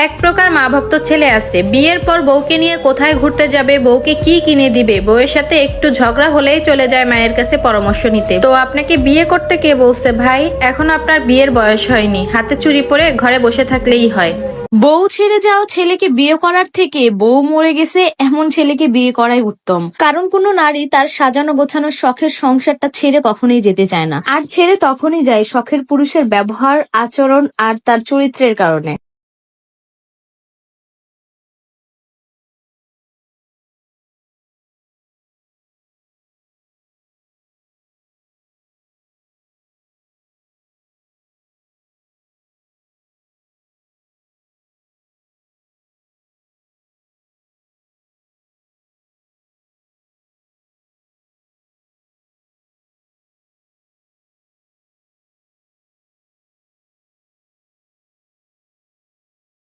এক প্রকার মা ভক্ত ছেলে আছে, বিয়ের পর বউকে নিয়ে কোথায় ঘুরতে যাবে, বউকে কি কিনে দিবে, বউয়ের সাথে একটু ঝগড়া হলেই চলে যায় মায়ের কাছে পরামর্শ নিতে। তো আপনাকে বিয়ে করতে কে বলছে ভাই? এখন আপনার বিয়ের বয়স হয়নি, হাতে চুড়ি পরে ঘরে বসে থাকলেই হয়। বউ ছেড়ে যাওয়া ছেলেকে বিয়ে করার থেকে বউ মরে গেছে এমন ছেলেকে বিয়ে করাই উত্তম। কারণ কোনো নারী তার সাজানো গোছানো শখের সংসারটা ছেড়ে কখনোই যেতে চায় না, আর ছেড়ে তখনই যায় শখের পুরুষের ব্যবহার, আচরণ আর তার চরিত্রের কারণে।